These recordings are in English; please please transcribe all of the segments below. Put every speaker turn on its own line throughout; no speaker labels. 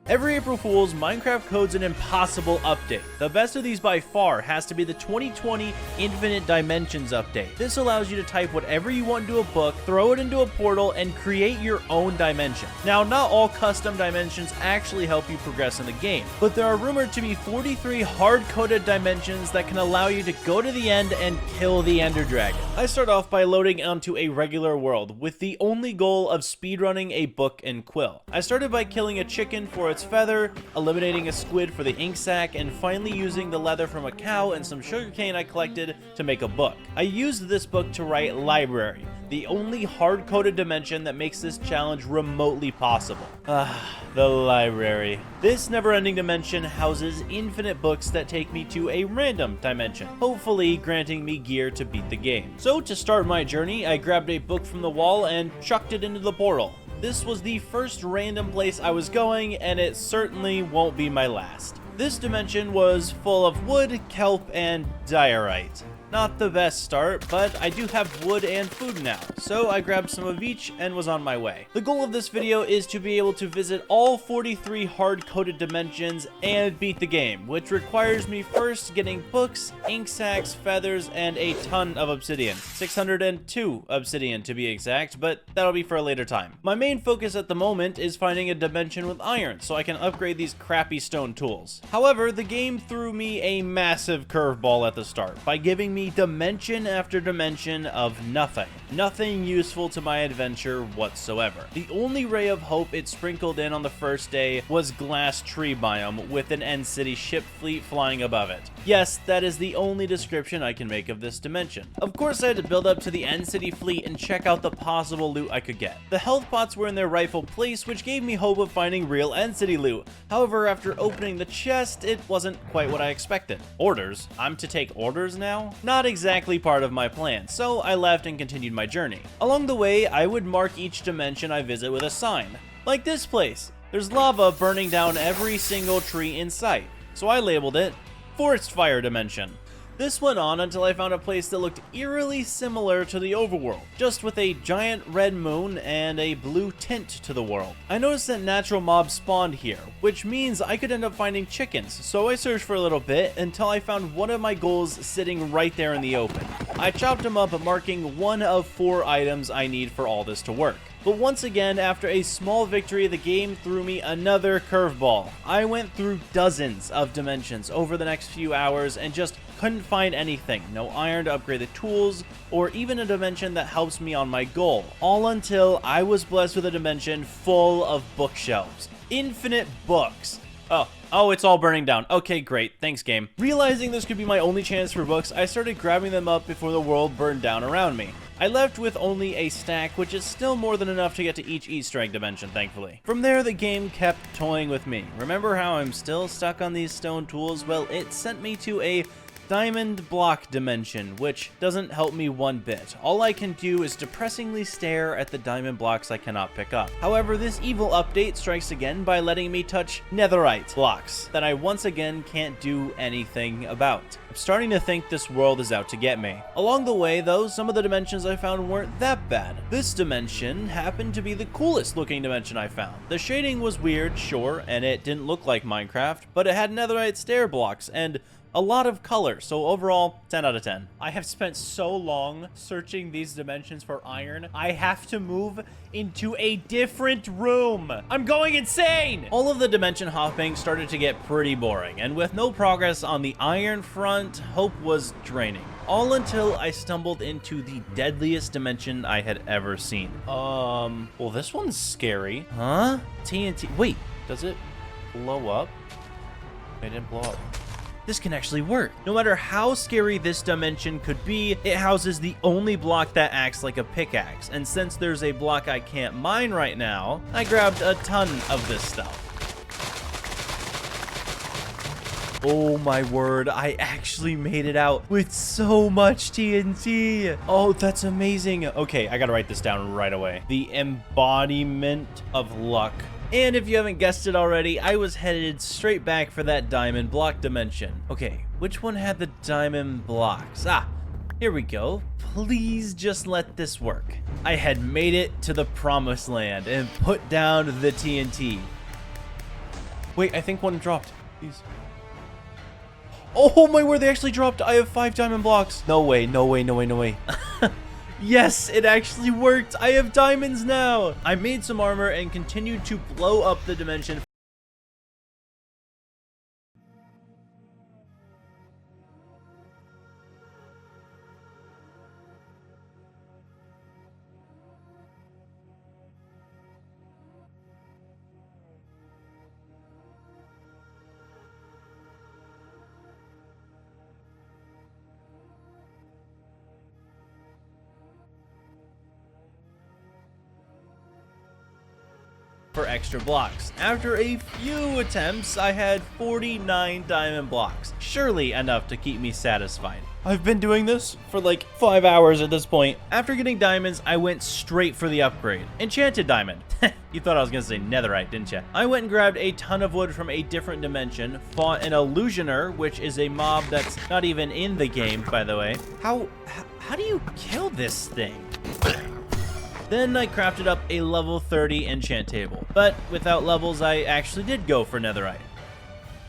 Every April Fool's, Minecraft codes an impossible update. The best of these by far has to be the 2020 Infinite Dimensions update. This allows you to type whatever you want into a book, throw it into a portal, and create your own dimension. Now, not all custom dimensions actually help you progress in the game, but there are rumored to be 43 hard-coded dimensions that can allow you to go to the end and kill the Ender Dragon. I start off by loading onto a regular world with the only goal of speedrunning a book and quill. I started by killing a chicken for its feather, eliminating a squid for the ink sac, and finally using the leather from a cow and some sugarcane I collected to make a book. I used this book to write Library, the only hard-coded dimension that makes this challenge remotely possible. The library. This never-ending dimension houses infinite books that take me to a random dimension, hopefully granting me gear to beat the game. So to start my journey, I grabbed a book from the wall and chucked it into the portal. This was the first random place I was going, and it certainly won't be my last. This dimension was full of wood, kelp, and diorite. Not the best start, but I do have wood and food now, so I grabbed some of each and was on my way. The goal of this video is to be able to visit all 43 hard-coded dimensions and beat the game, which requires me first getting books, ink sacs, feathers, and a ton of obsidian. 602 obsidian to be exact, but that'll be for a later time. My main focus at the moment is finding a dimension with iron, so I can upgrade these crappy stone tools. However, the game threw me a massive curveball at the start by giving me dimension after dimension of nothing. Nothing useful to my adventure whatsoever. The only ray of hope it sprinkled in on the first day was glass tree biome with an End City ship fleet flying above it. Yes, that is the only description I can make of this dimension. Of course, I had to build up to the End City fleet and check out the possible loot I could get. The health pots were in their rightful place, which gave me hope of finding real End City loot. However, after opening the chest, it wasn't quite what I expected. Orders? I'm to take orders now? Not exactly part of my plan, so I left and continued my journey. Along the way, I would mark each dimension I visit with a sign. Like this place. There's lava burning down every single tree in sight, so I labeled it Forest Fire Dimension. This went on until I found a place that looked eerily similar to the overworld, just with a giant red moon and a blue tint to the world. I noticed that natural mobs spawned here, which means I could end up finding chickens, so I searched for a little bit until I found one of my goals sitting right there in the open. I chopped him up, marking one of 4 items I need for all this to work. But once again, after a small victory, the game threw me another curveball. I went through dozens of dimensions over the next few hours and just couldn't find anything. No iron to upgrade the tools, or even a dimension that helps me on my goal. All until I was blessed with a dimension full of bookshelves. Infinite books. Oh, it's all burning down. Okay, great. Thanks, game. Realizing this could be my only chance for books, I started grabbing them up before the world burned down around me. I left with only a stack, which is still more than enough to get to each Easter egg dimension, thankfully. From there, the game kept toying with me. Remember how I'm still stuck on these stone tools? Well, it sent me to a diamond block dimension, which doesn't help me one bit. All I can do is depressingly stare at the diamond blocks I cannot pick up. However, this evil update strikes again by letting me touch netherite blocks that I once again can't do anything about. I'm starting to think this world is out to get me. Along the way, though, some of the dimensions I found weren't that bad. This dimension happened to be the coolest looking dimension I found. The shading was weird, sure, and it didn't look like Minecraft, but it had netherite stair blocks and a lot of color, so overall, 10 out of 10. I have spent so long searching these dimensions for iron, I have to move into a different room. I'm going insane! All of the dimension hopping started to get pretty boring, and with no progress on the iron front, hope was draining. All until I stumbled into the deadliest dimension I had ever seen. Well, this one's scary. Huh? TNT. Wait, does it blow up? It didn't blow up. This can actually work. No matter how scary this dimension could be, it houses the only block that acts like a pickaxe. And since there's a block I can't mine right now, I grabbed a ton of this stuff. Oh my word, I actually made it out with so much TNT. Oh, that's amazing. Okay, I gotta write this down right away. The embodiment of luck. And if you haven't guessed it already, I was headed straight back for that diamond block dimension. Okay, which one had the diamond blocks? Ah, here we go. Please just let this work. I had made it to the promised land and put down the TNT. Wait, I think one dropped. Please. Oh my word, they actually dropped. I have 5 diamond blocks. No way, no way, no way, no way. Yes, it actually worked. I have diamonds now. I made some armor and continued to blow up the dimension. For extra blocks. After a few attempts, I had 49 diamond blocks. Surely enough to keep me satisfied. I've been doing this for like 5 hours at this point. After getting diamonds, I went straight for the upgrade. Enchanted diamond. You thought I was gonna say netherite, didn't you? I went and grabbed a ton of wood from a different dimension, fought an illusioner, which is a mob that's not even in the game, by the way. How do you kill this thing? Then I crafted up a level 30 enchant table. But without levels, I actually did go for netherite.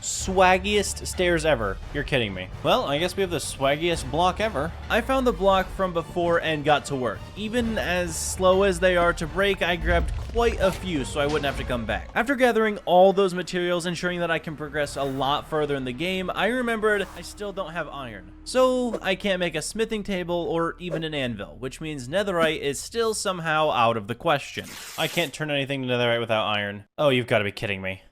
Swaggiest stairs ever. You're kidding me. Well, I guess we have the swaggiest block ever. I found the block from before and got to work. Even as slow as they are to break, I grabbed quite a few so I wouldn't have to come back. After gathering all those materials, ensuring that I can progress a lot further in the game, I remembered I still don't have iron. So I can't make a smithing table or even an anvil, which means netherite is still somehow out of the question. I can't turn anything to netherite without iron. Oh, you've got to be kidding me.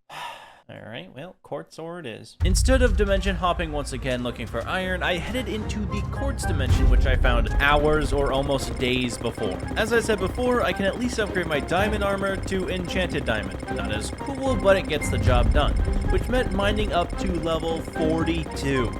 Alright, well, quartz ore it is. Instead of dimension hopping once again looking for iron, I headed into the quartz dimension, which I found hours or almost days before. As I said before, I can at least upgrade my diamond armor to enchanted diamond. Not as cool, but it gets the job done, which meant mining up to level 42.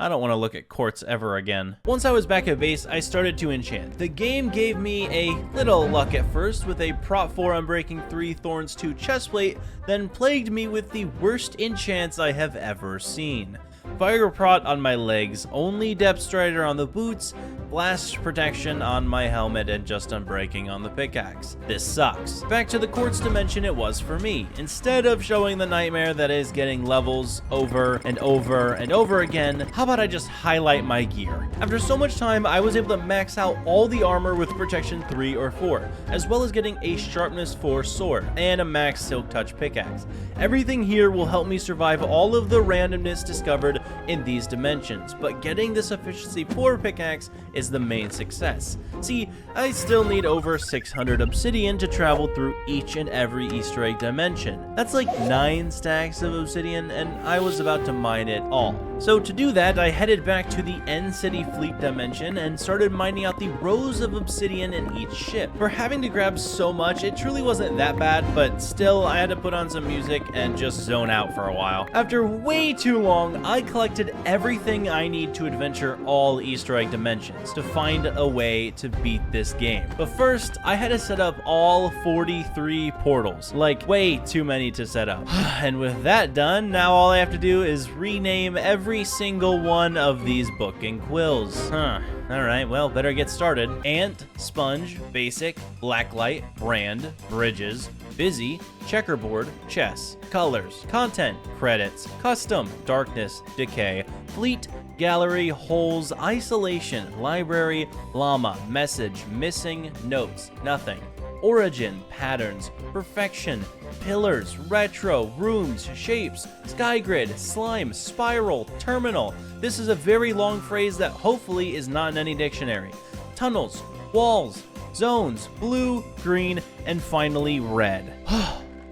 I don't want to look at quartz ever again. Once I was back at base, I started to enchant. The game gave me a little luck at first with a prot 4 unbreaking 3 thorns 2 chestplate, then plagued me with the worst enchants I have ever seen. Fire prot on my legs, only depth strider on the boots, blast protection on my helmet, and just unbreaking on the pickaxe. This sucks. Back to the quartz dimension it was for me. Instead of showing the nightmare that is getting levels over and over and over again, how about I just highlight my gear? After so much time, I was able to max out all the armor with protection 3 or 4, as well as getting a sharpness 4 sword and a max silk touch pickaxe. Everything here will help me survive all of the randomness discovered in these dimensions, but getting this efficiency 4 pickaxe is the main success. See, I still need over 600 obsidian to travel through each and every Easter egg dimension. That's like 9 stacks of obsidian, and I was about to mine it all. So to do that, I headed back to the End City Fleet dimension and started mining out the rows of obsidian in each ship. For having to grab so much, it truly wasn't that bad, but still, I had to put on some music and just zone out for a while. After way too long, I collected everything I need to adventure all Easter egg dimensions to find a way to beat this game. But first, I had to set up all 43 portals, like way too many to set up. And with that done, now all I have to do is rename every single one of these book and quills. Alright, well, better get started. Ant, Sponge, Basic, Blacklight, Brand, Bridges, Busy, Checkerboard, Chess, Colors, Content, Credits, Custom, Darkness, Decay, Fleet, Gallery, Holes, Isolation, Library, Llama, Message, Missing, Notes, Nothing, Origin, Patterns, Perfection, Pillars, Retro, Rooms, Shapes, Skygrid, Slime, Spiral, Terminal. This is a very long phrase that hopefully is not in any dictionary. Tunnels, Walls, Zones, Blue, Green, and finally Red.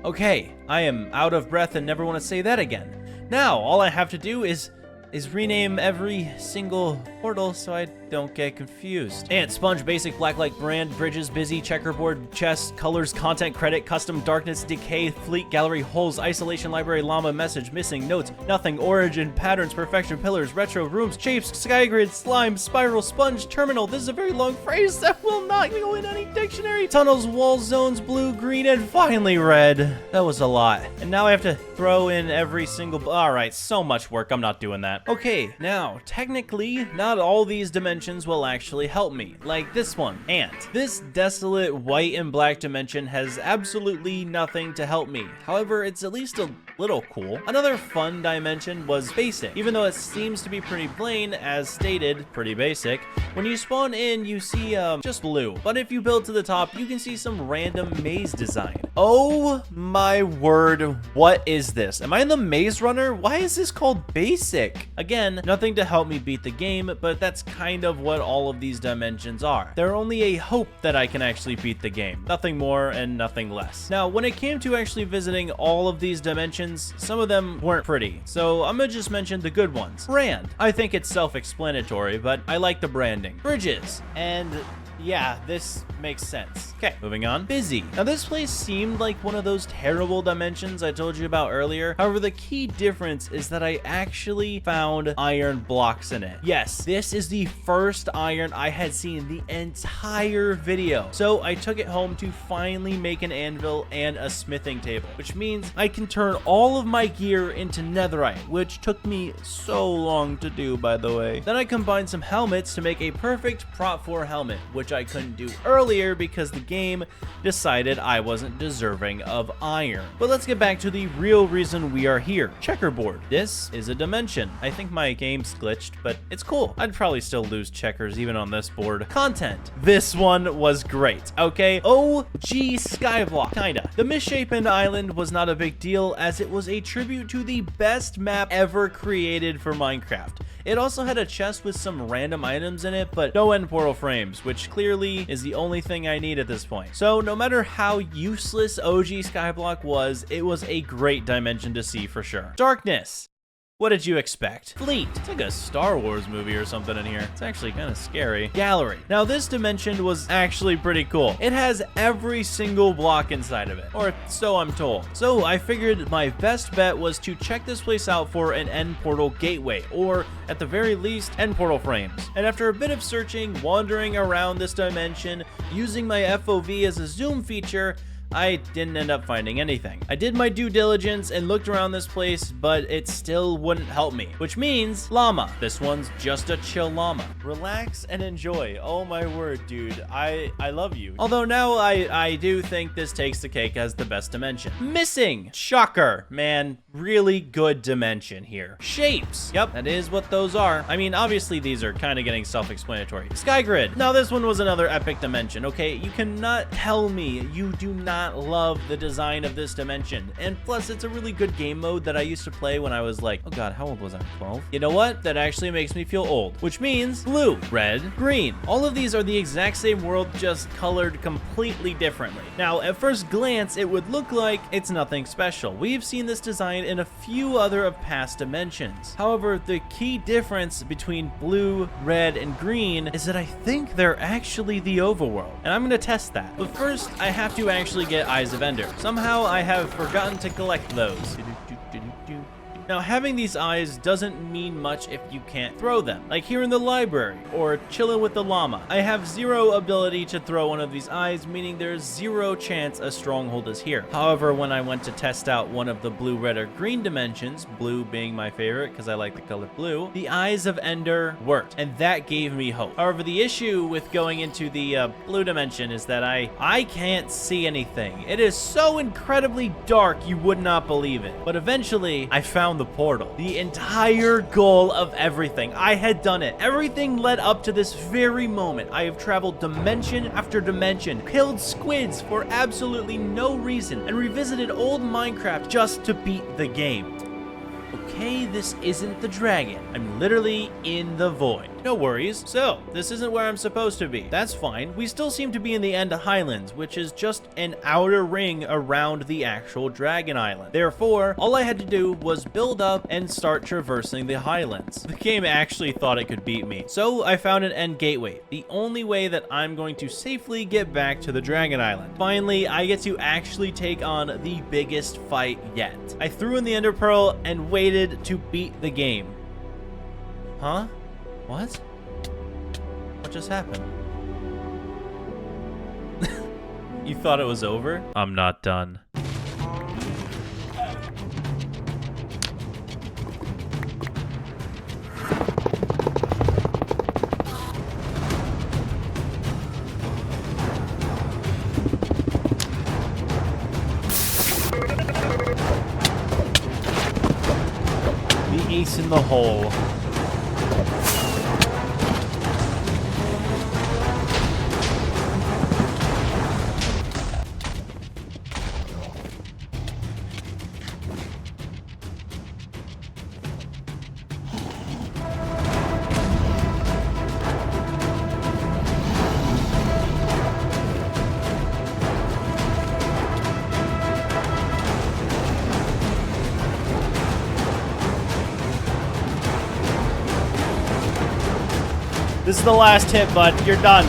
Okay, I am out of breath and never want to say that again. Now, all I have to do is rename every single portal so I don't get confused. Ant, Sponge, Basic, Blacklight, Brand, Bridges, Busy, Checkerboard, Chess, Colors, Content, Credit, Custom, Darkness, Decay, Fleet, Gallery, Holes, Isolation, Library, Llama, Message, Missing, Notes, Nothing, Origin, Patterns, Perfection, Pillars, Retro, Rooms, Shapes, Skygrid, Slime, Spiral, Sponge, Terminal. This is a very long phrase that will not go in any dictionary. Tunnels, Walls, Zones, Blue, Green, and finally Red. That was a lot. And now I have to throw in every single... Alright, so much work. I'm not doing that. Okay, now, technically, not all these dimensions will actually help me, like this one, Ant. This desolate white and black dimension has absolutely nothing to help me. However, it's at least a little cool. Another fun dimension was basic. Even though it seems to be pretty plain, as stated, pretty basic, when you spawn in, you see just blue. But if you build to the top, you can see some random maze design. Oh my word, what is this? Am I in the Maze Runner? Why is this called basic? Again, nothing to help me beat the game, but that's kind of what all of these dimensions are. They're only a hope that I can actually beat the game. Nothing more and nothing less. Now, when it came to actually visiting all of these dimensions, some of them weren't pretty. So I'm gonna just mention the good ones. Brand. I think it's self-explanatory, but I like the branding. Bridges. And yeah, this makes sense. Okay, moving on. Busy. Now, this place seemed like one of those terrible dimensions I told you about earlier. However, the key difference is that I actually found iron blocks in it. Yes, this is the first iron I had seen the entire video. So I took it home to finally make an anvil and a smithing table, which means I can turn all of my gear into netherite, which took me so long to do, by the way. Then I combined some helmets to make a perfect Prot 4 helmet, which I couldn't do earlier because the game decided I wasn't deserving of iron. But let's get back to the real reason we are here. Checkerboard. This is a dimension. I think my game's glitched, but it's cool. I'd probably still lose checkers even on this board. Content. This one was great, okay? OG Skyblock, kinda. The misshapen island was not a big deal as it was a tribute to the best map ever created for Minecraft. It also had a chest with some random items in it, but no end portal frames, which clearly is the only thing I need at this point. So no matter how useless OG Skyblock was, it was a great dimension to see for sure. Darkness. What did you expect? Fleet. It's like a Star Wars movie or something in here. It's actually kind of scary. Gallery. Now, this dimension was actually pretty cool. It has every single block inside of it, or so I'm told. So I figured my best bet was to check this place out for an end portal gateway, or at the very least, end portal frames. And after a bit of searching, wandering around this dimension, using my FOV as a zoom feature, I didn't end up finding anything. I did my due diligence and looked around this place, but it still wouldn't help me, which means llama. This one's just a chill llama. Relax and enjoy. Oh my word, dude. I love you. Although now I do think this takes the cake as the best dimension. Missing. Shocker. Man, really good dimension here. Shapes. Yep, that is what those are. I mean, obviously these are kind of getting self-explanatory. Sky grid. Now this one was another epic dimension, okay? You cannot tell me you do not love the design of this dimension. And plus, it's a really good game mode that I used to play when I was like, oh god, how old was I? 12? You know what? That actually makes me feel old, which means blue, red, green. All of these are the exact same world, just colored completely differently. Now, at first glance, it would look like it's nothing special. We've seen this design in a few other of past dimensions. However, the key difference between blue, red, and green is that I think they're actually the overworld. And I'm gonna test that. But first, I have to actually get Eyes of Ender. Somehow I have forgotten to collect those. Now, having these eyes doesn't mean much if you can't throw them, like here in the library, or chilling with the llama. I have zero ability to throw one of these eyes, meaning there's zero chance a stronghold is here. However, when I went to test out one of the blue, red, or green dimensions, blue being my favorite because I like the color blue, the Eyes of Ender worked, and that gave me hope. However, the issue with going into the blue dimension is that I can't see anything. It is so incredibly dark you would not believe it. But eventually, I found the portal. The entire goal of everything. I had done it. Everything led up to this very moment. I have traveled dimension after dimension, killed squids for absolutely no reason, and revisited old Minecraft just to beat the game. Okay, this isn't the dragon. I'm literally in the void. No worries. So, this isn't where I'm supposed to be. That's fine. We still seem to be in the end of Highlands, which is just an outer ring around the actual Dragon Island. Therefore, all I had to do was build up and start traversing the Highlands. The game actually thought it could beat me. So, I found an end gateway, the only way that I'm going to safely get back to the Dragon Island. Finally, I get to actually take on the biggest fight yet. I threw in the Ender Pearl and waited to beat the game. Huh? What? What just happened? You thought it was over? I'm not done. ace in the hole. This is the last hit, bud. You're done.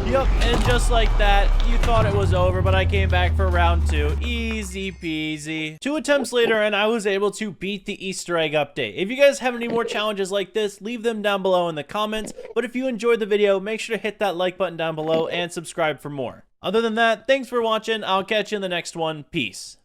Yep, and just like that, you thought it was over, but I came back for round 2. Easy peasy. 2 attempts later, and I was able to beat the Easter egg update. If you guys have any more challenges like this, leave them down below in the comments. But if you enjoyed the video, make sure to hit that like button down below and subscribe for more. Other than that, thanks for watching. I'll catch you in the next one. Peace.